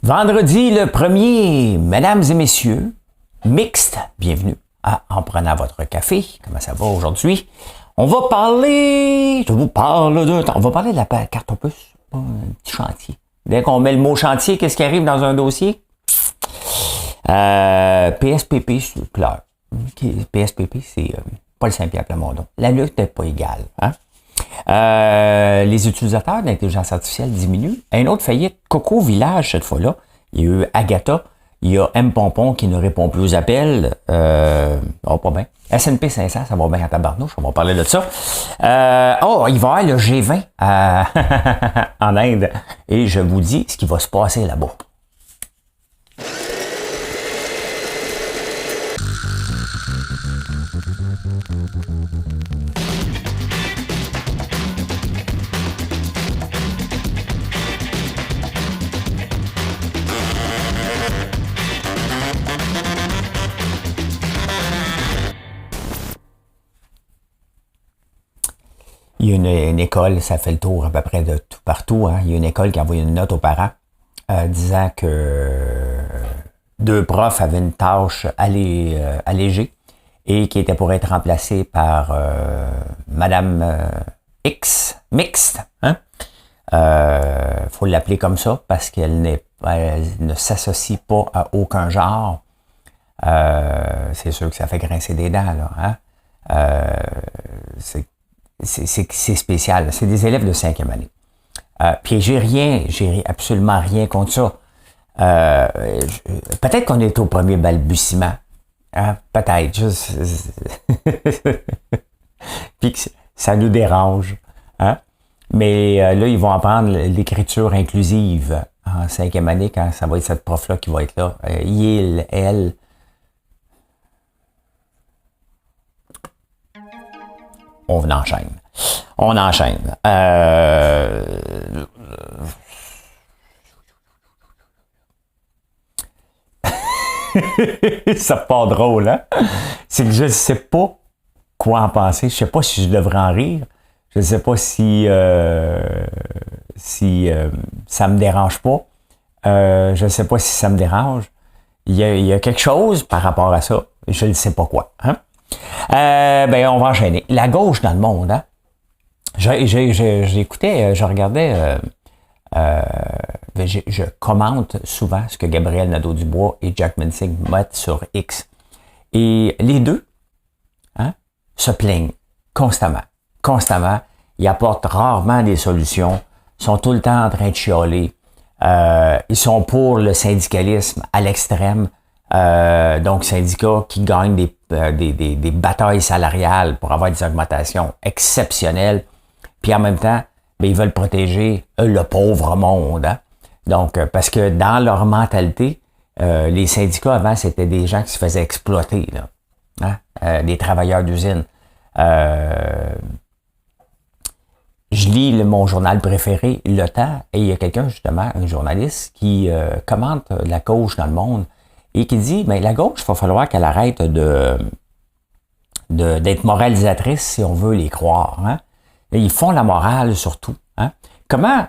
Vendredi le 1er, mesdames et messieurs, mixte, bienvenue à En prenant votre café. Comment ça va aujourd'hui? On va parler, je vous parle on va parler de la carte opus, un petit chantier. Dès qu'on met le mot chantier, qu'est-ce qui arrive dans un dossier? PSPP, c'est clair. PSPP, c'est pas le Saint-Pierre Plamondon. La lutte n'est pas égale. Hein? Les utilisateurs d'intelligence artificielle diminuent. Un autre faillite, Coco Village, cette fois-là. Il y a eu Agatha. Il y a M. Pompon qui ne répond plus aux appels. Pas bien. S&P 500, ça va bien en tabarnouche. On va parler de ça. Il va y avoir le G20 en Inde. Et je vous dis ce qui va se passer là-bas. Il y a une école, ça fait le tour à peu près de tout partout. Hein. Il y a une école qui a envoyé une note aux parents disant que deux profs avaient une tâche allégée et qui était pour être remplacée par Madame X, mixte. Hein? Faut l'appeler comme ça parce qu'elle ne s'associe pas à aucun genre. C'est sûr que ça fait grincer des dents, là. Hein? C'est spécial. C'est des élèves de 5e année. Puis j'ai absolument rien contre ça. Peut-être qu'on est au premier balbutiement. Hein? Peut-être. Puis que ça nous dérange. Hein? Mais là, ils vont apprendre l'écriture inclusive en 5e année quand ça va être cette prof-là qui va être là. Il, elle. On enchaîne. Ça part drôle, hein? C'est que je ne sais pas quoi en penser. Je ne sais pas si je devrais en rire. Je ne sais pas si ça me dérange pas. Je ne sais pas si ça me dérange. Il y a quelque chose par rapport à ça. Je ne sais pas quoi. Hein? On va enchaîner. La gauche dans le monde, hein? J'écoutais, je regardais, je commente souvent ce que Gabriel Nadeau-Dubois et Jack Minsing mettent sur X. Et les deux, hein, se plaignent constamment. Ils apportent rarement des solutions, sont tout le temps en train de chialer. Ils sont pour le syndicalisme à l'extrême. Donc, syndicats qui gagnent des batailles salariales pour avoir des augmentations exceptionnelles. Puis en même temps, ils veulent protéger le pauvre monde. Hein? Donc, parce que dans leur mentalité, les syndicats avant, c'était des gens qui se faisaient exploiter. Là. Hein? Des travailleurs d'usine. Je lis mon journal préféré, Le Temps, et il y a quelqu'un, justement, un journaliste, qui commente la gauche dans le monde et qui dit, la gauche, il va falloir qu'elle arrête d'être moralisatrice si on veut les croire. Hein? Et ils font la morale surtout. Hein? Comment,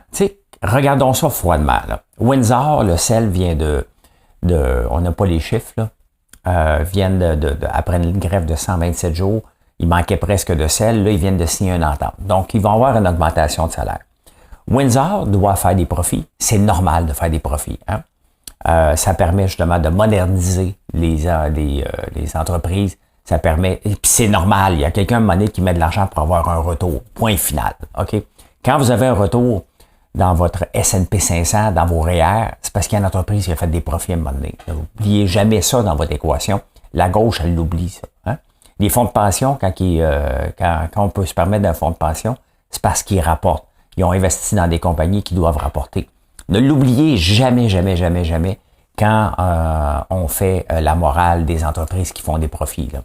regardons ça froidement. Là. Windsor, le sel vient on n'a pas les chiffres, là, viennent après une grève de 127 jours, il manquait presque de sel, là, ils viennent de signer une entente. Donc, ils vont avoir une augmentation de salaire. Windsor doit faire des profits. C'est normal de faire des profits. Hein? Ça permet justement de moderniser les entreprises. Ça permet, et puis c'est normal, il y a quelqu'un à un moment donné qui met de l'argent pour avoir un retour. Point final. OK? Quand vous avez un retour dans votre S&P 500, dans vos REER, c'est parce qu'il y a une entreprise qui a fait des profits à un moment donné. N'oubliez jamais ça dans votre équation. La gauche, elle l'oublie, ça. Hein? Les fonds de pension, quand on peut se permettre d'un fonds de pension, c'est parce qu'ils rapportent. Ils ont investi dans des compagnies qui doivent rapporter. Ne l'oubliez jamais quand on fait la morale des entreprises qui font des profits. Là.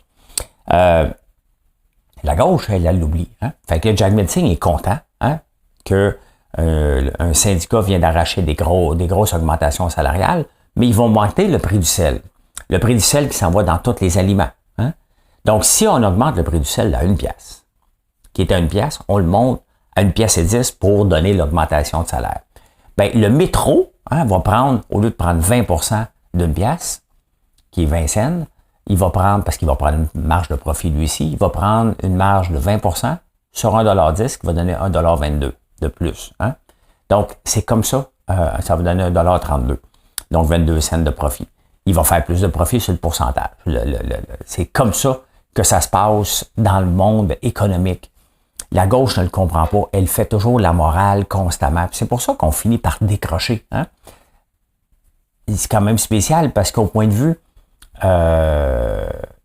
La gauche, elle l'oublie. Hein? Fait que Jack Minsing est content hein, que un syndicat vient d'arracher des grosses augmentations salariales, mais ils vont monter le prix du sel. Le prix du sel qui s'en va dans tous les aliments. Hein? Donc, si on augmente le prix du sel à 1 pièce, qui est à 1 pièce, on le monte à 1 pièce et 10 pour donner l'augmentation de salaire. Ben, le métro, Hein, va prendre, au lieu de prendre 20% d'une pièce, qui est 20 cents, il va prendre, parce qu'il va prendre une marge de profit lui aussi, il va prendre une marge de 20% sur 1,10 $, qui va donner 1,22 $ de plus. Hein? Donc, c'est comme ça, ça va donner 1,32 $. Donc, 22 cents de profit. Il va faire plus de profit sur le pourcentage. C'est comme ça que ça se passe dans le monde économique. La gauche ne le comprend pas. Elle fait toujours la morale constamment. C'est pour ça qu'on finit par décrocher. Hein? C'est quand même spécial parce qu'au point de vue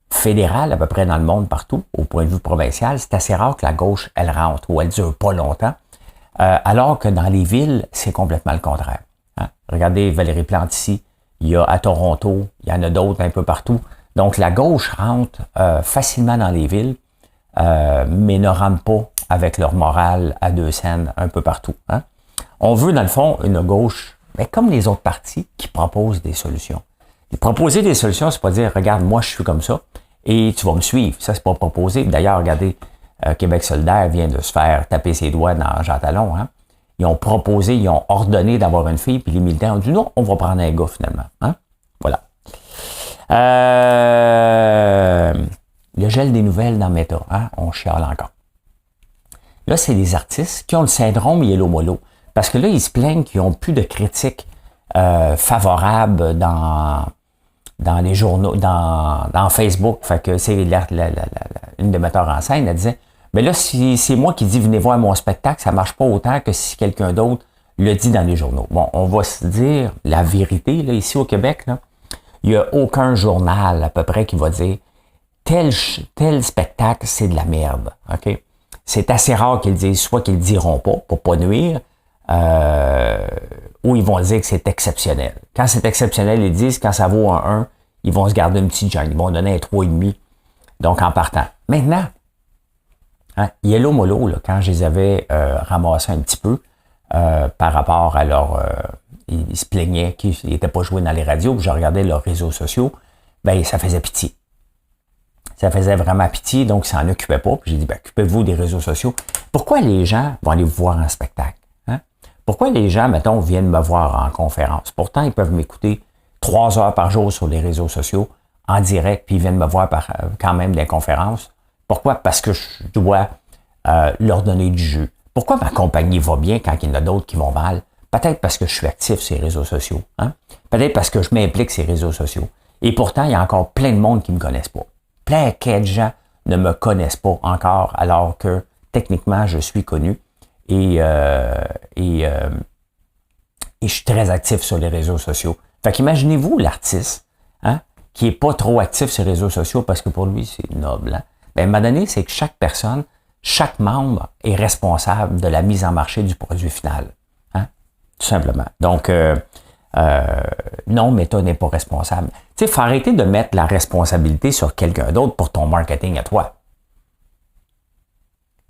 fédéral, à peu près dans le monde partout, au point de vue provincial, c'est assez rare que la gauche, elle rentre ou elle dure pas longtemps. Alors que dans les villes, c'est complètement le contraire. Hein? Regardez Valérie Plante ici. Il y a à Toronto, il y en a d'autres un peu partout. Donc, la gauche rentre facilement dans les villes, mais ne rentre pas avec leur morale à 2 cents un peu partout. Hein? On veut, dans le fond, une gauche, mais comme les autres partis, qui proposent des solutions. Et proposer des solutions, c'est pas dire, regarde, moi, je suis comme ça, et tu vas me suivre. Ça, c'est pas proposer. D'ailleurs, regardez, Québec solidaire vient de se faire taper ses doigts dans Jean Talon. Hein? Ils ont proposé, ils ont ordonné d'avoir une fille, puis les militants ont dit non, on va prendre un gars finalement. Hein? Voilà. Le gel des nouvelles dans Meta, hein? On chiale encore. Là, c'est des artistes qui ont le syndrome Yellow-Molo. Parce que là, ils se plaignent qu'ils n'ont plus de critiques favorables dans les journaux, dans Facebook. Fait que c'est une des metteurs en scène, elle disait, mais là, si c'est moi qui dis venez voir mon spectacle, ça marche pas autant que si quelqu'un d'autre le dit dans les journaux. Bon, on va se dire la vérité, là, ici au Québec, là, il n'y a aucun journal à peu près qui va dire tel spectacle, c'est de la merde. OK? C'est assez rare qu'ils disent, soit qu'ils le diront pas, pour pas nuire, ou ils vont dire que c'est exceptionnel. Quand c'est exceptionnel, ils disent, quand ça vaut un 1, ils vont se garder une petite gêne. Ils vont donner un 3,5. Donc, en partant. Maintenant, hein, Yellow-Molo, là, quand je les avais ramassés un petit peu par rapport à leur... ils se plaignaient qu'ils n'étaient pas joués dans les radios, puis je regardais leurs réseaux sociaux, ben ça faisait pitié. Ça faisait vraiment pitié, donc ça n'en occupait pas. Puis j'ai dit, ben, occupez-vous des réseaux sociaux. Pourquoi les gens vont aller vous voir en spectacle? Hein? Pourquoi les gens, mettons, viennent me voir en conférence? Pourtant, ils peuvent m'écouter 3 heures par jour sur les réseaux sociaux, en direct, puis ils viennent me voir quand même des conférences. Pourquoi? Parce que je dois leur donner du jus. Pourquoi ma compagnie va bien quand il y en a d'autres qui vont mal? Peut-être parce que je suis actif sur les réseaux sociaux. Hein? Peut-être parce que je m'implique sur les réseaux sociaux. Et pourtant, il y a encore plein de monde qui ne me connaissent pas. Plein de gens ne me connaissent pas encore, alors que techniquement, je suis connu. Et je suis très actif sur les réseaux sociaux. Fait qu'imaginez-vous l'artiste, hein, qui est pas trop actif sur les réseaux sociaux parce que pour lui, c'est noble. Hein? Ben, à un moment donné, c'est que chaque personne, chaque membre est responsable de la mise en marché du produit final. Hein? Tout simplement. Donc, non, Meta n'est pas responsable. Tu sais, il faut arrêter de mettre la responsabilité sur quelqu'un d'autre pour ton marketing à toi.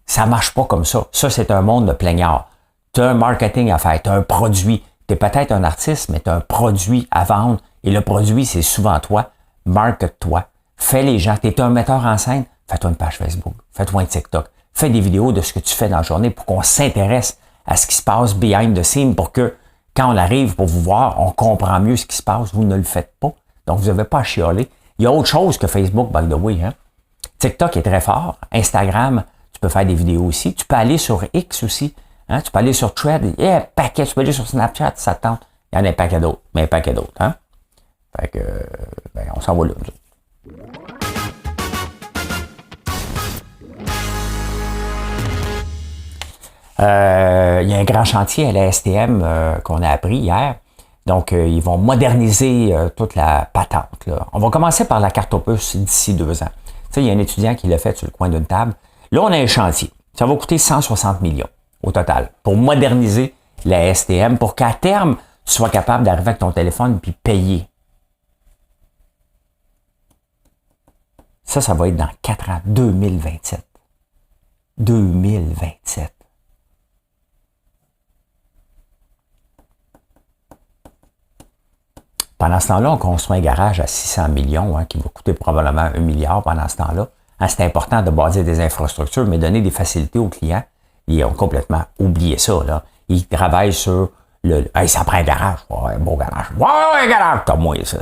Ça marche pas comme ça. Ça, c'est un monde de plaignards. Tu as un marketing à faire, tu as un produit. Tu es peut-être un artiste, mais tu as un produit à vendre. Et le produit, c'est souvent toi. Market-toi. Fais les gens. Tu es un metteur en scène. Fais-toi une page Facebook. Fais-toi un TikTok. Fais des vidéos de ce que tu fais dans la journée pour qu'on s'intéresse à ce qui se passe behind the scene pour que quand on arrive pour vous voir, on comprend mieux ce qui se passe. Vous ne le faites pas. Donc, vous n'avez pas à chialer. Il y a autre chose que Facebook, by the way. Hein? TikTok est très fort. Instagram, tu peux faire des vidéos aussi. Tu peux aller sur X aussi. Hein? Tu peux aller sur Thread. Il y a un paquet. Tu peux aller sur Snapchat, ça te tente. Il y en a un paquet d'autres. Mais un paquet d'autres. Hein? Fait que, ben, on s'en va là. Il y a un grand chantier à la STM qu'on a appris hier. Donc, ils vont moderniser toute la patente. Là. On va commencer par la carte opus d'ici 2 ans. Tu sais, il y a un étudiant qui l'a fait sur le coin d'une table. Là, on a un chantier. Ça va coûter 160 millions au total pour moderniser la STM pour qu'à terme, tu sois capable d'arriver avec ton téléphone puis payer. Ça va être dans 4 ans, 2027. 2027. Pendant ce temps-là, on construit un garage à 600 millions hein, qui va coûter probablement 1 milliard pendant ce temps-là. Hein, c'est important de baser des infrastructures, mais donner des facilités aux clients. Ils ont complètement oublié ça. Là. Ils travaillent sur Hey, ça prend un garage. Ouais, un beau garage. Ouais, garage. T'as moins ça.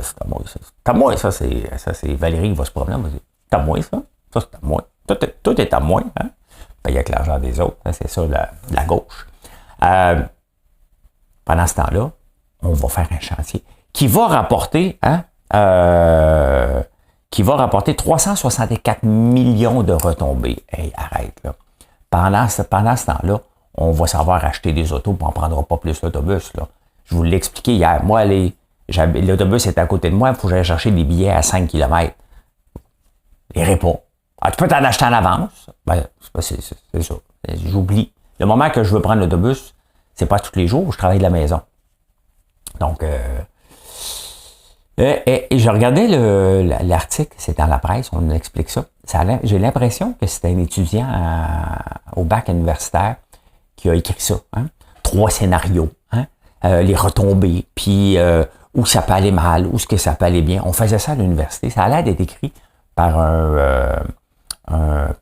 T'as moins ça, c'est Valérie qui va se promener. T'as moins ça. Ça, c'est à moi. Tout est à moi. Hein? Payer avec l'argent des autres. Hein? C'est ça, la gauche. Pendant ce temps-là, on va faire un chantier qui va rapporter, qui va rapporter 364 millions de retombées. Hey, arrête, là. Pendant ce temps-là, on va savoir acheter des autos, puis on ne prendra pas plus l'autobus, là. Je vous l'ai expliqué hier. Moi, l'autobus est à côté de moi, il faut que j'aille chercher des billets à 5 km. J'irai pas. Ah, tu peux t'en acheter en avance. Ben, c'est ça. J'oublie. Le moment que je veux prendre l'autobus, c'est pas tous les jours, je travaille de la maison. Donc, et je regardais l'article, c'est dans la presse, on explique ça. J'ai l'impression que c'était un étudiant au bac universitaire qui a écrit ça. Hein? 3 scénarios, hein? Les retombées, puis où ça peut aller mal, où ce que ça peut aller bien. On faisait ça à l'université. Ça a l'air d'être écrit par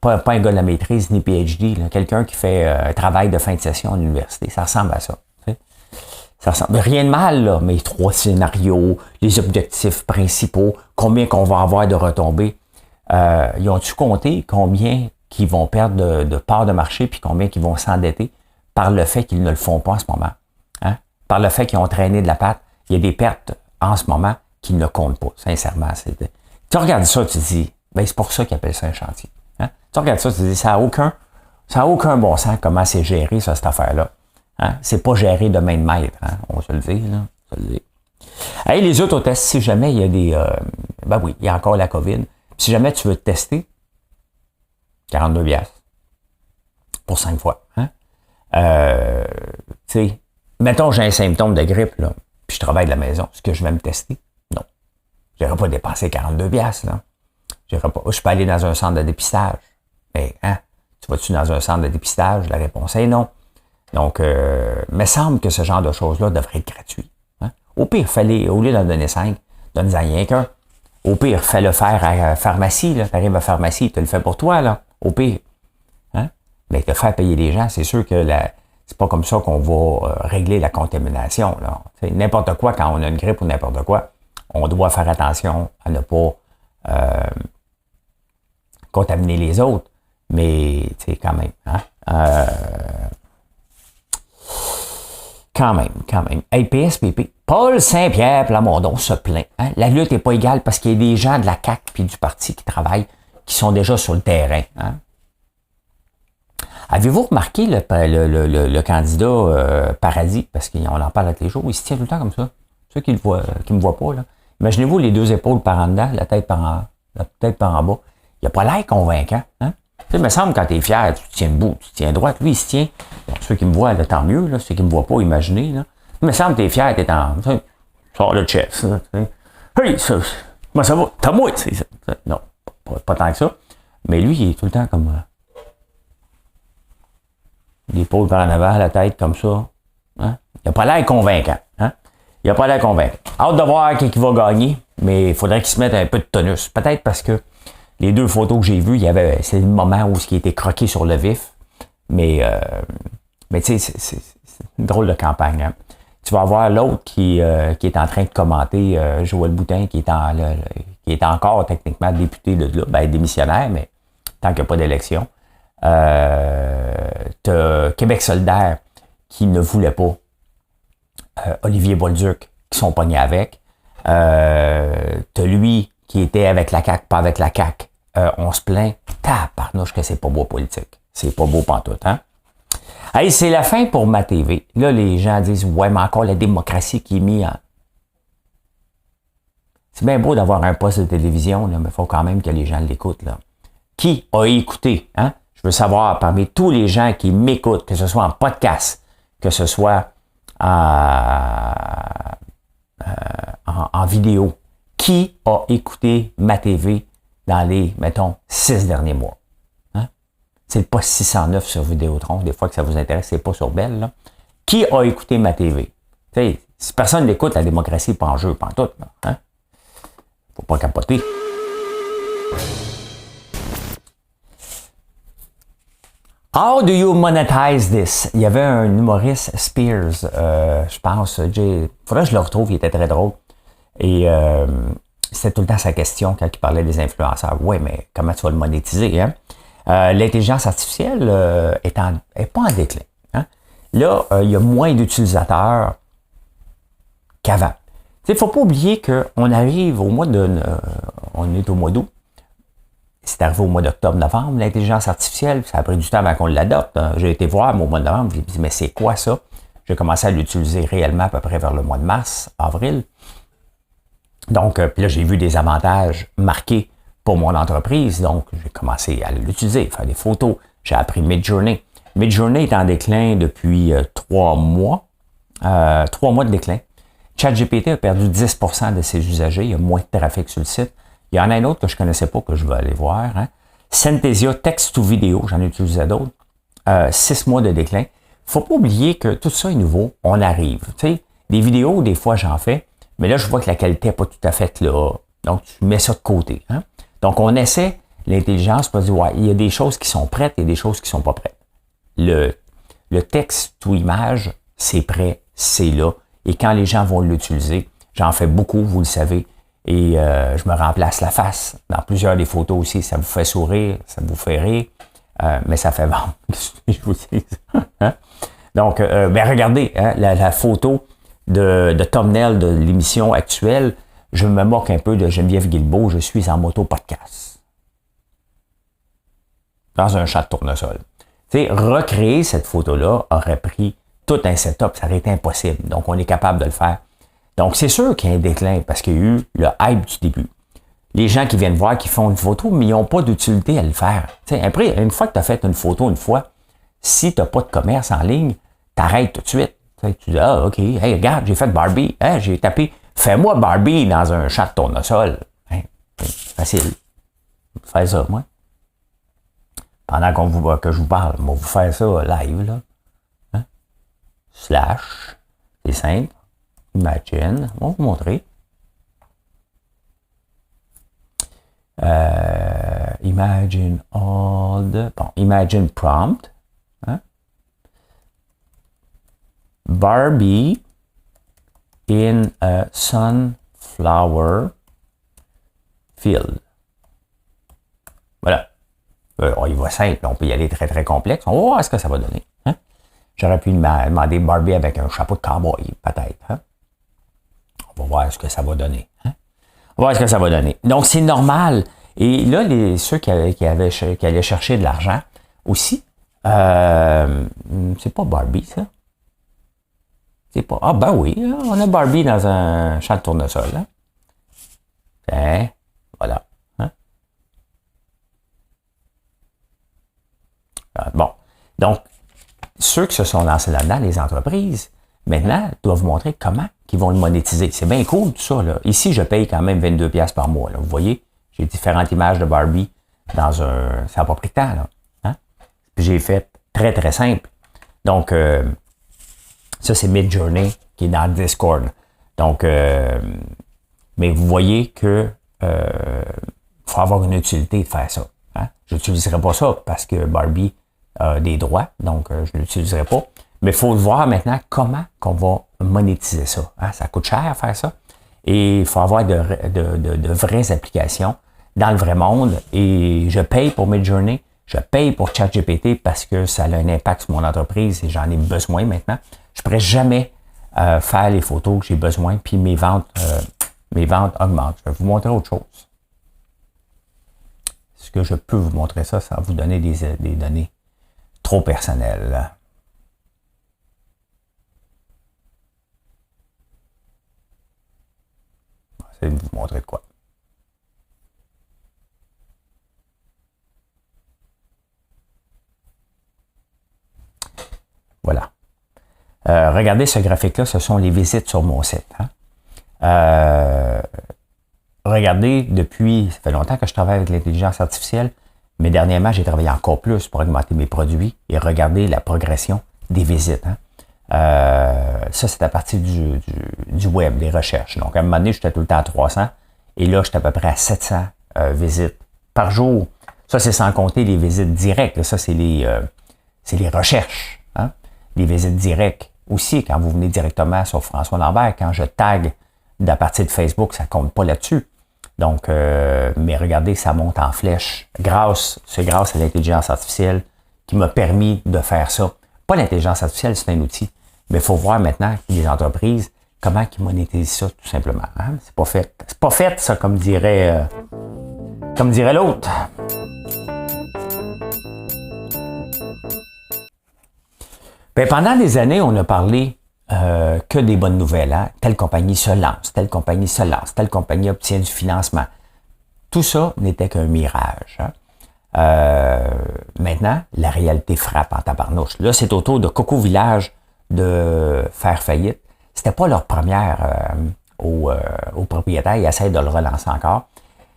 pas un gars de la maîtrise ni PhD, là, quelqu'un qui fait un travail de fin de session à l'université. Ça ressemble à ça. Ça ressemble rien de mal, là, mais 3 scénarios, les objectifs principaux, combien qu'on va avoir de retombées. Ils ont-tu compté combien qui vont perdre de parts de marché puis combien qui vont s'endetter par le fait qu'ils ne le font pas en ce moment? Hein? Par le fait qu'ils ont traîné de la patte, il y a des pertes en ce moment qui ne comptent pas, sincèrement. Tu regardes ça, tu te dis, ben c'est pour ça qu'ils appellent ça un chantier. Hein? Tu regardes ça, tu te dis, ça a aucun bon sens comment c'est géré, ça, cette affaire-là. Hein? C'est pas géré de main de maître, hein? On va se le dire, là. On va se le dire. Hey, les autotests, si jamais il y a des... ben oui, il y a encore la COVID. Si jamais tu veux te tester, 42 piastres pour 5 fois. Hein? Tu sais, mettons j'ai un symptôme de grippe, là, puis je travaille de la maison. Est-ce que je vais me tester? Non. Je n'irai pas dépenser 42 piastres, là. Je peux aller dans un centre de dépistage. Mais, hein? Tu vas-tu dans un centre de dépistage? La réponse est non. Donc, il me semble que ce genre de choses-là devrait être gratuit. Hein? Au pire, au lieu d'en donner 5, donne-en rien qu'un. Au pire, fais-le faire à la pharmacie. Tu arrives à la pharmacie, tu le fais pour toi, là. Au pire. Hein? Mais te faire payer les gens, c'est sûr que c'est pas comme ça qu'on va régler la contamination. Là. N'importe quoi, quand on a une grippe ou n'importe quoi, on doit faire attention à ne pas contaminer les autres. Mais, tu sais, quand même. Hein? Quand même. Hey, PSPP. Paul Saint-Pierre Plamondon se plaint. Hein? La lutte n'est pas égale parce qu'il y a des gens de la CAQ puis du parti qui travaillent, qui sont déjà sur le terrain. Hein? Avez-vous remarqué le candidat Paradis, parce qu'on en parle tous les jours, il se tient tout le temps comme ça. Ceux qui me voient pas, là. Imaginez-vous les 2 épaules par en dedans, la tête par en bas. Il n'a pas l'air convaincant. Hein? Tu sais, il me semble quand tu es fier, tu te tiens debout, tu te tiens droit. Lui, il se tient. Bon, ceux qui me voient, là, tant mieux. Là, ceux qui me voient pas, imaginez. Là. Il me semble que tu es fier, tu es en... Sors le chef. Hey, comment ça va? T'as moi, tu sais. Non, pas tant que ça. Mais lui, il est tout le temps comme... l'épaule par en avant, la tête comme ça. Hein? Il n'a pas l'air convaincant. Hein? Il n'a pas l'air convaincant. Hâte de voir qui va gagner, mais il faudrait qu'il se mette un peu de tonus. Peut-être parce que les 2 photos que j'ai vues, c'est le moment où il était croqué sur le vif. Mais tu sais, c'est une drôle de campagne. Hein? Tu vas avoir l'autre qui est en train de commenter, Joël Boutin, qui est encore techniquement député de là, ben démissionnaire, mais tant qu'il n'y a pas d'élection. T'as Québec solidaire qui ne voulait pas. Olivier Bolduc qui sont pognés avec. T'as lui qui était avec la CAQ, pas avec la CAQ. On se plaint. Tabarnouche que c'est pas beau politique. C'est pas beau pantoute, hein? Hey, c'est la fin pour ma TV. Là, les gens disent, ouais, mais encore la démocratie qui est mise en... C'est bien beau d'avoir un poste de télévision, là, mais il faut quand même que les gens l'écoutent, là. Qui a écouté, hein? Je veux savoir, parmi tous les gens qui m'écoutent, que ce soit en podcast, que ce soit en vidéo, qui a écouté ma TV dans les, mettons, 6 derniers mois? Hein? C'est le poste 609 sur Vidéotron, des fois que ça vous intéresse, c'est pas sur Bell, là. Qui a écouté ma TV? Tu sais, si personne l'écoute, la démocratie n'est pas en jeu, pas en tout, là. Hein? Faut pas capoter. How do you monetize this? Il y avait un humoriste, Spears, je pense, faudrait que je le retrouve, il était très drôle. Et c'était tout le temps sa question quand il parlait des influenceurs. Oui, mais comment tu vas le monétiser? Hein? L'intelligence artificielle est pas en déclin. Hein? Là, il y a moins d'utilisateurs qu'avant. Il ne faut pas oublier qu'on arrive au mois on est au mois d'août. C'est arrivé au mois d'octobre-novembre, l'intelligence artificielle, ça a pris du temps avant qu'on l'adopte. J'ai été voir au mois de novembre, j'ai dit, mais c'est quoi ça? J'ai commencé à l'utiliser réellement à peu près vers le mois de mars, avril. Donc, puis là, j'ai vu des avantages marqués pour mon entreprise. Donc, j'ai commencé à l'utiliser, faire des photos. J'ai appris Midjourney. Midjourney est en déclin depuis 3 mois. 3 mois de déclin. ChatGPT a perdu 10% de ses usagers. Il y a moins de trafic sur le site. Il y en a un autre que je ne connaissais pas, que je vais aller voir. Hein. Synthesia, texte ou vidéo, j'en ai utilisé d'autres. 6 mois de déclin. Faut pas oublier que tout ça est nouveau. On arrive. Tu sais, des vidéos, des fois, j'en fais. Mais là, je vois que la qualité n'est pas tout à fait là. Donc, tu mets ça de côté. Hein. Donc, on essaie l'intelligence pour dire, ouais, il y a des choses qui sont prêtes et des choses qui ne sont pas prêtes. Le texte ou image, c'est prêt, c'est là. Et quand les gens vont l'utiliser, j'en fais beaucoup, vous le savez, et je me remplace la face. Dans plusieurs des photos aussi, ça vous fait sourire, ça vous fait rire, mais ça fait vendre. Je vous dis. Hein? Donc, ben regardez, hein, la photo de thumbnail de l'émission actuelle, je me moque un peu de Geneviève Guilbeault, je suis en moto-podcast. Dans un chat de tournesol. Tu sais, recréer cette photo-là aurait pris tout un setup, ça aurait été impossible. Donc, on est capable de le faire. Donc, c'est sûr qu'il y a un déclin parce qu'il y a eu le hype du début. Les gens qui viennent voir, qui font une photo, mais ils n'ont pas d'utilité à le faire. Tu sais, après, une fois que tu as fait une photo une fois, si tu n'as pas de commerce en ligne, t'arrêtes tout de suite. Tu dis, ah, OK, hey, regarde, j'ai fait Barbie. Hein, j'ai tapé, fais-moi Barbie dans un chat de tournesol. Hein, c'est facile. Faire ça, moi. Pendant que je vous parle, on va vous faire ça live, là. Hein? Slash, c'est simple. Imagine, on va vous montrer. Imagine imagine prompt. Hein? Barbie in a sunflower field. Voilà. Il va simple, on peut y aller très très complexe. On va voir ce que ça va donner. Hein? J'aurais pu demander Barbie avec un chapeau de cowboy, peut-être. Hein? On va voir ce que ça va donner. Hein? On va voir ce que ça va donner. Donc, c'est normal. Et là, ceux qui allaient chercher de l'argent aussi, c'est pas Barbie, ça. C'est pas. Ah, ben oui, on a Barbie dans un champ de tournesol. Hein? Hein? Voilà. Hein? Bon. Donc, ceux qui se sont lancés là-dedans, les entreprises, maintenant, doivent montrer comment ils vont le monétiser. C'est bien cool, tout ça. Là. Ici, je paye quand même 22$ par mois. Là. Vous voyez, j'ai différentes images de Barbie dans un... Ça n'a pas pris de temps, là. Hein? Puis j'ai fait très, très simple. Donc, ça, c'est Midjourney qui est dans le Discord. Donc, mais vous voyez que faut avoir une utilité de faire ça. Hein? Je n'utiliserai pas ça parce que Barbie a des droits, donc je ne l'utiliserai pas. Mais il faut voir maintenant comment qu'on va monétiser ça. Hein? Ça coûte cher à faire ça. Et il faut avoir de vraies applications dans le vrai monde. Et je paye pour Midjourney, je paye pour ChatGPT parce que ça a un impact sur mon entreprise et j'en ai besoin maintenant. Je ne pourrais jamais faire les photos que j'ai besoin, puis mes ventes augmentent. Je vais vous montrer autre chose. Est-ce que je peux vous montrer ça sans vous donner des données trop personnelles? Je vais vous montrer de quoi. Voilà. Regardez ce graphique-là, ce sont les visites sur mon site. Hein? Regardez, ça fait longtemps que je travaille avec l'intelligence artificielle, mais dernièrement, j'ai travaillé encore plus pour augmenter mes produits et regardez la progression des visites. Hein? Ça, c'est à partir du web, des recherches. Donc, à un moment donné, j'étais tout le temps à 300 et là, j'étais à peu près à 700 visites par jour. Ça, c'est sans compter les visites directes. Ça, c'est c'est les recherches, hein? Les visites directes. Aussi, quand vous venez directement sur François Lambert, quand je tag à partir de Facebook, ça compte pas là-dessus. Donc, mais regardez, ça monte en flèche. C'est grâce à l'intelligence artificielle qui m'a permis de faire ça. Pas l'intelligence artificielle, c'est un outil. Mais il faut voir maintenant les entreprises, comment ils monétisent ça, tout simplement. Hein? C'est pas fait. C'est pas fait, ça, comme dirait l'autre. Ben, pendant des années, on a parlé que des bonnes nouvelles. Hein? Telle compagnie se lance, telle compagnie se lance, telle compagnie obtient du financement. Tout ça n'était qu'un mirage. Hein? Maintenant, la réalité frappe en tabarnouche. Là, c'est au tour de Coco Village de faire faillite. C'était pas leur première au propriétaire. Ils essaient de le relancer encore.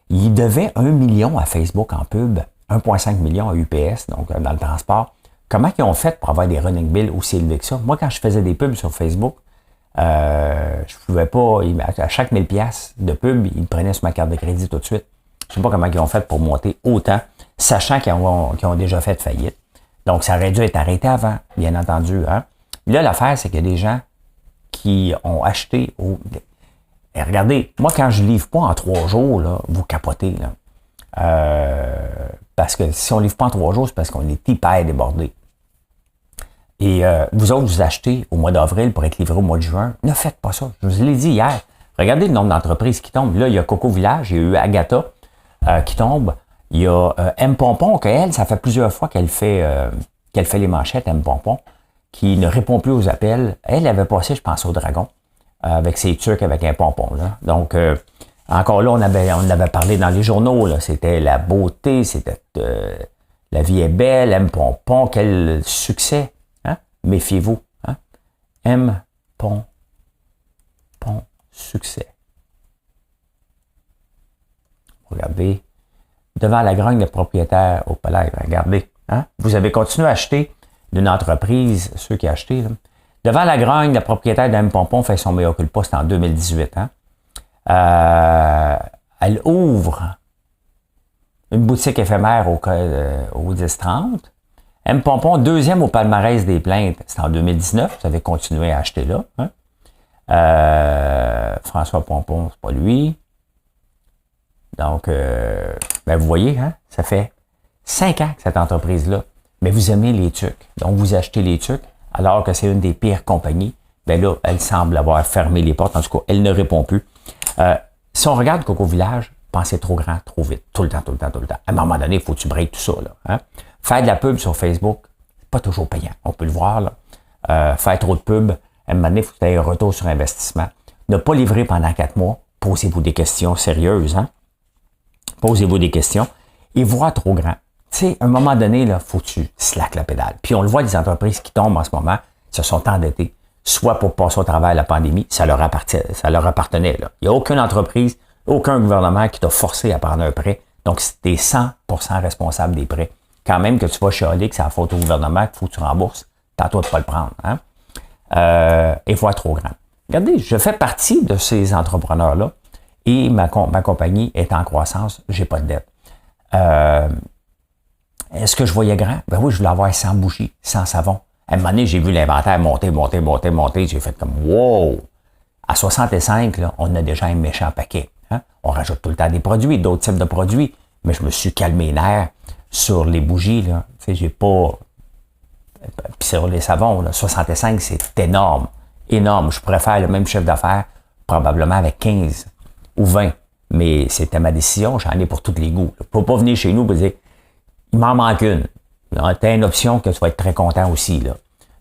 Ils devaient 1 million à Facebook en pub, 1,5 million à UPS, donc dans le transport. Comment ils ont fait pour avoir des running bills aussi élevés que ça? Moi, quand je faisais des pubs sur Facebook, je pouvais pas, à chaque 1000 pièces de pub, ils me prenaient sur ma carte de crédit tout de suite. Je sais pas comment ils ont fait pour monter autant, sachant qu'ils ont déjà fait faillite. Donc, ça aurait dû être arrêté avant, bien entendu. Hein? Là, l'affaire, c'est qu'il y a des gens qui ont acheté. Et regardez, moi, quand je livre pas en 3 jours, là, vous capotez. Là. Parce que si on livre pas en 3 jours, c'est parce qu'on est hyper débordé. Et vous autres, vous achetez au mois d'avril pour être livré au mois de juin. Ne faites pas ça. Je vous l'ai dit hier. Regardez le nombre d'entreprises qui tombent. Là, il y a Coco Village, il y a eu Agatha qui tombe. Il y a M. Pompon, qu'elle, ça fait plusieurs fois qu'elle fait les manchettes, M. Pompon, qui ne répond plus aux appels. Elle avait passé, je pense, au Dragon, avec ses Turcs, avec un pompon. Là. Donc, encore là, on avait parlé dans les journaux. Là. C'était la beauté, c'était la vie est belle, M. Pompon, quel succès. Hein? Méfiez-vous. Hein? M. Pompon, succès. Regardez. Devant la grogne, le propriétaire au palais. Regardez. Hein? Vous avez continué à acheter d'une entreprise, ceux qui ont acheté. Là. Devant la grogne, le propriétaire d'M. Pompon fait son mea culpa, c'était en 2018. Hein? Elle ouvre une boutique éphémère au 10-30. M. Pompon, deuxième au palmarès des plaintes, c'était en 2019. Vous avez continué à acheter là. Hein? François Pompon, c'est pas lui. Donc, ben vous voyez, hein, ça fait 5 ans que cette entreprise-là, mais vous aimez les Tucs. Donc, vous achetez les Tucs, alors que c'est une des pires compagnies. Ben là, elle semble avoir fermé les portes. En tout cas, elle ne répond plus. Si on regarde Coco Village, pensez trop grand, trop vite. Tout le temps. À un moment donné, il faut que tu breaks tout ça. Là, hein? Faire de la pub sur Facebook, c'est pas toujours payant. On peut le voir. Là. Faire trop de pub, à un moment donné, il faut que tu aies un retour sur investissement. Ne pas livrer pendant 4 mois. Posez-vous des questions sérieuses. Hein? Posez-vous des questions et voir trop grand. Tu sais, à un moment donné, il faut que tu slack la pédale. Puis on le voit, les entreprises qui tombent en ce moment se sont endettées, soit pour passer au travers de la pandémie, ça leur appartenait. Là. Il n'y a aucune entreprise, aucun gouvernement qui t'a forcé à prendre un prêt. Donc, tu es 100% responsable des prêts. Quand même que tu vas chialer que c'est la faute au gouvernement qu'il faut que tu rembourses, t'as à toi de pas le prendre. Hein? Et voir trop grand. Regardez, je fais partie de ces entrepreneurs-là. Et ma compagnie est en croissance, j'ai pas de dette. Est-ce que je voyais grand? Ben oui, je voulais avoir 100 bougies, 100 savons. À un moment donné, j'ai vu l'inventaire monter. J'ai fait comme wow! À 65, là, on a déjà un méchant paquet. Hein? On rajoute tout le temps des produits, d'autres types de produits. Mais je me suis calmé les nerfs sur les bougies. Là. Tu sais, j'ai pas. Puis sur les savons, là, 65, c'est énorme. Énorme. Je pourrais faire le même chiffre d'affaires, probablement avec 15 ou 20. Mais c'était ma décision, j'en ai pour tous les goûts. Faut pas venir chez nous et dire, il m'en manque une. Tu as une option que tu vas être très content aussi. Là.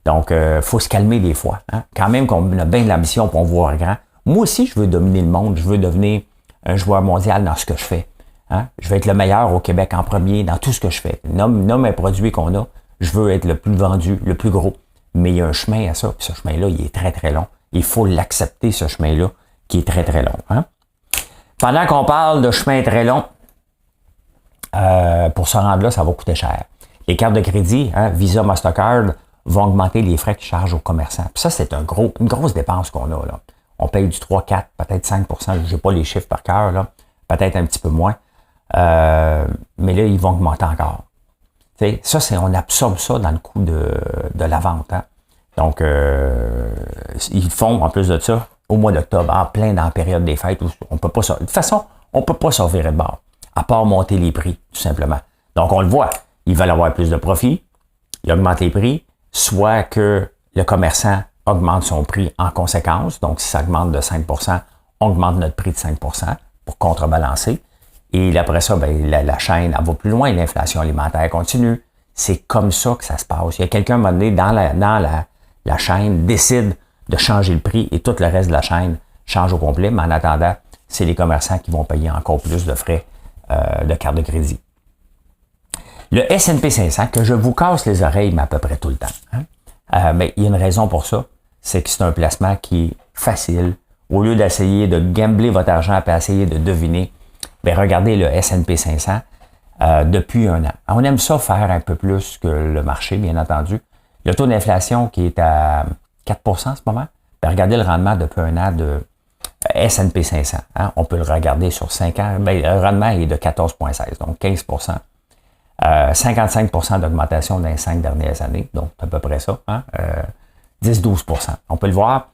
Donc, faut se calmer des fois. Hein? Quand même qu'on a bien de l'ambition pour voir grand. Moi aussi, je veux dominer le monde. Je veux devenir un joueur mondial dans ce que je fais. Hein? Je veux être le meilleur au Québec en premier dans tout ce que je fais. Nomme un produit qu'on a. Je veux être le plus vendu, le plus gros. Mais il y a un chemin à ça. Puis ce chemin-là, il est très, très long. Il faut l'accepter, ce chemin-là, qui est très, très long. Hein? Pendant qu'on parle de chemin très long, pour se rendre là, ça va coûter cher. Les cartes de crédit, hein, Visa, Mastercard, vont augmenter les frais qu'ils chargent aux commerçants. Puis ça, c'est une grosse dépense qu'on a. Là. On paye du 3, 4, peut-être 5 je n'ai pas les chiffres par cœur, là. Peut-être un petit peu moins. Mais là, ils vont augmenter encore. Ça, on absorbe ça dans le coût de la vente. Hein? Donc, ils font, en plus de ça, au mois d'octobre, en plein dans la période des fêtes, où on peut pas de toute façon, on ne peut pas s'en virer de bord, à part monter les prix, tout simplement. Donc, on le voit, ils veulent avoir plus de profit, ils augmentent les prix, soit que le commerçant augmente son prix en conséquence, donc si ça augmente de 5 on augmente notre prix de 5 pour contrebalancer. Et après ça, ben, la chaîne, elle va plus loin, l'inflation alimentaire continue. C'est comme ça que ça se passe. Il y a quelqu'un, à un moment donné, dans la chaîne, décide de changer le prix et tout le reste de la chaîne change au complet, mais en attendant, c'est les commerçants qui vont payer encore plus de frais de carte de crédit. Le S&P 500, que je vous casse les oreilles, mais à peu près tout le temps. Hein? Mais il y a une raison pour ça, c'est que c'est un placement qui est facile. Au lieu d'essayer de gambler votre argent et essayer de deviner, bien, regardez le S&P 500 depuis un an. On aime ça faire un peu plus que le marché, bien entendu. Le taux d'inflation qui est à 4 en ce moment, bien, regardez le rendement depuis un an de S&P 500. Hein? On peut le regarder sur 5 ans. Bien, le rendement est de 14,16, donc 15 55 d'augmentation dans les 5 dernières années, donc à peu près ça. Hein? 10-12 On peut le voir,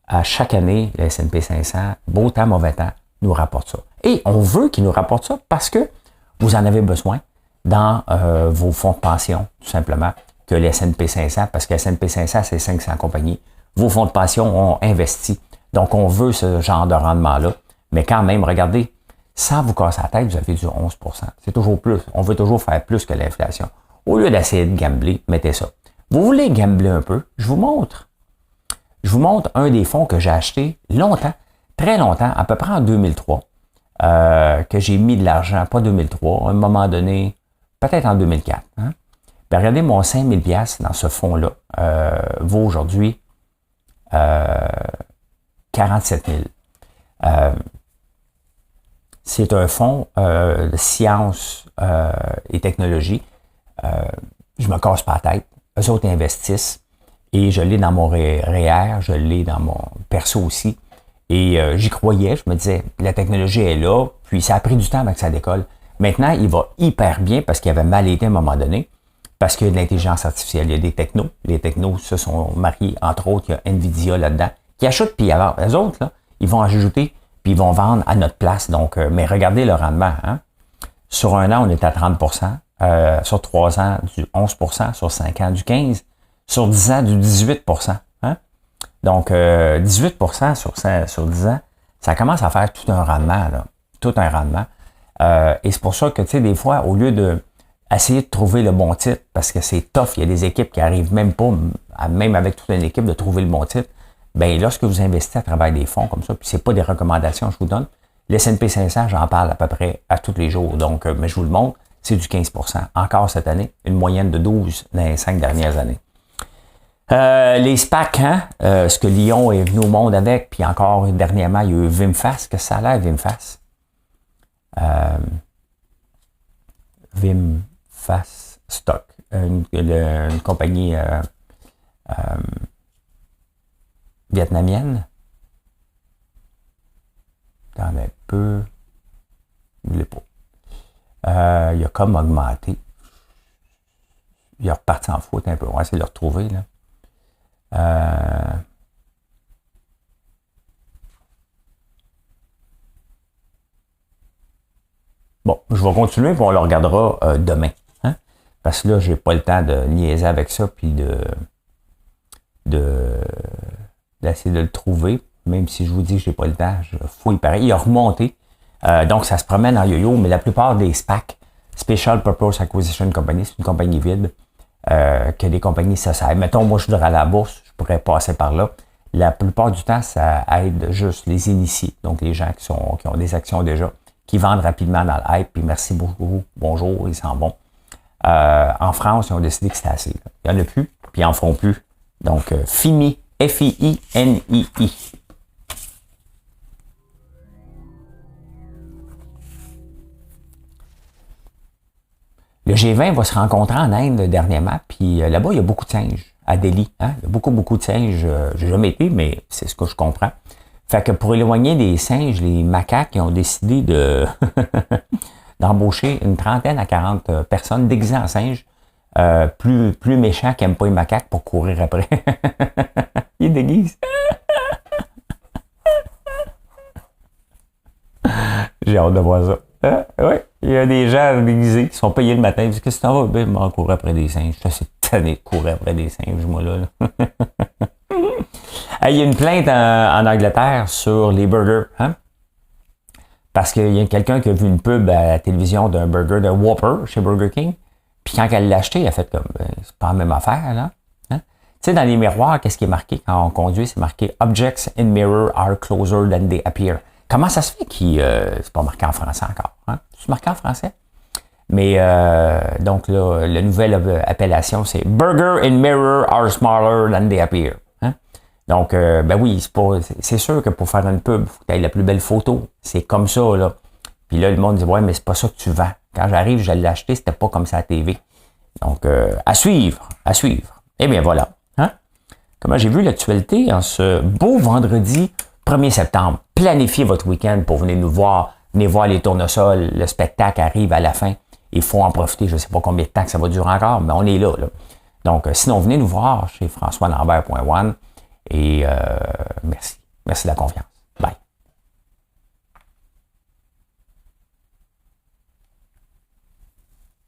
à chaque année, le S&P 500, beau temps, mauvais temps, nous rapporte ça. Et on veut qu'il nous rapporte ça parce que vous en avez besoin dans vos fonds de pension, tout simplement, que le S&P 500, parce que le S&P 500, c'est 500 compagnies. Vos fonds de pension ont investi. Donc, on veut ce genre de rendement-là. Mais quand même, regardez, sans vous casser la tête, vous avez du 11 C'est toujours plus. On veut toujours faire plus que l'inflation. Au lieu d'essayer de gambler, mettez ça. Vous voulez gambler un peu? Je vous montre. Je vous montre un des fonds que j'ai acheté longtemps, très longtemps, à peu près en 2003, que j'ai mis de l'argent, pas 2003, à un moment donné, peut-être en 2004. Hein? Ben, regardez, mon 5000 $ dans ce fonds-là vaut aujourd'hui 47 000. C'est un fonds de sciences et technologie. Je me casse pas la tête. Eux autres investissent. Et je l'ai dans mon REER, je l'ai dans mon perso aussi. Et j'y croyais, je me disais, la technologie est là, puis ça a pris du temps avant que ça décolle. Maintenant, il va hyper bien parce qu'il avait mal été à un moment donné, parce qu'il y a de l'intelligence artificielle, il y a des technos. Les technos se sont mariés, entre autres, il y a NVIDIA là-dedans, qui achètent, puis alors, les autres, là, ils vont ajouter, puis ils vont vendre à notre place. Donc, mais regardez le rendement. Hein? Sur un an, on est à 30 sur 3 ans, du 11 sur 5 ans, du 15 sur 10 ans, du 18 hein? Donc, 18 sur 10 ans, ça commence à faire tout un rendement, là. Tout un rendement. Et c'est pour ça que, tu sais, des fois, au lieu de essayer de trouver le bon titre, parce que c'est tough, il y a des équipes qui arrivent même pas, même avec toute une équipe, de trouver le bon titre, bien, lorsque vous investissez à travers des fonds comme ça, puis c'est pas des recommandations que je vous donne, le S&P 500, j'en parle à peu près à tous les jours. Donc, mais je vous le montre, c'est du 15 encore cette année, une moyenne de 12 dans les 5 dernières années. Les SPAC, hein, ce que Lyon est venu au monde avec, puis encore dernièrement, il y a eu VinFast, que ça a l'air VinFast. VinFast Stock, une compagnie vietnamienne. Dans un peu, je ne l'ai pas. Il a comme augmenté. Il est reparti en faute un peu. On va essayer de le retrouver, là. Bon, je vais continuer puis on le regardera demain. Hein? Parce que là, j'ai pas le temps de niaiser avec ça puis d'essayer de le trouver. Même si je vous dis que j'ai pas le temps, je fouille pareil. Il a remonté. Donc, ça se promène en yo-yo, mais la plupart des SPAC, Special Purpose Acquisition Company, c'est une compagnie vide. Que les compagnies ça aide. Mettons, moi, je voudrais à la bourse, je pourrais passer par là. La plupart du temps, ça aide juste les initiés, donc les gens qui ont des actions déjà, qui vendent rapidement dans le hype, puis merci beaucoup, bonjour, ils s'en vont. En France, ils ont décidé que c'était assez. Là. Il n'y en a plus, puis ils n'en feront plus. Donc, FINI, F-I-I-N-I-I. Le G20 va se rencontrer en Inde dernièrement, puis là-bas, il y a beaucoup de singes, à Delhi. Hein? Il y a beaucoup de singes. J'ai jamais été, mais c'est ce que je comprends. Fait que pour éloigner des singes, les macaques ont décidé d'embaucher une 30 à 40 personnes déguisées en singes. plus méchant qui n'aime pas les macaques pour courir après. Il déguise. J'ai hâte de voir ça. Oui, il y a des gens déguisés qui sont payés le matin. Ils disent, qu'est-ce que tu vas? Ben, je m'en courir après des singes. Je suis assez tanné de courir après des singes, moi, là. Il y a une plainte en Angleterre sur les burgers. Hein? Parce qu'il y a quelqu'un qui a vu une pub à la télévision d'un burger de Whopper chez Burger King. Puis quand elle l'a acheté, elle a fait comme, ben, c'est pas la même affaire, là. Hein? Tu sais, dans les miroirs, qu'est-ce qui est marqué quand on conduit? C'est marqué Objects in mirror are closer than they appear. Comment ça se fait c'est pas marqué en français encore? Hein? C'est marqué en français? Mais donc là, la nouvelle appellation, c'est Burger in mirror are smaller than they appear. Hein? Donc, ben oui, c'est sûr que pour faire une pub, il faut que tu aies la plus belle photo. C'est comme ça, là. Puis là, le monde dit, ouais, mais c'est pas ça que tu vends. Quand j'arrive, je l'ai acheté, c'était pas comme ça à la TV. Donc, à suivre, à suivre. Eh bien, voilà. Hein? Comment j'ai vu l'actualité en ce beau vendredi 1er septembre. Planifiez votre week-end pour venir nous voir. Venez voir les tournesols. Le spectacle arrive à la fin. Il faut en profiter. Je ne sais pas combien de temps que ça va durer encore, mais on est là. Donc, sinon, venez nous voir chez françoislambert.one. Et merci. Merci de la confiance.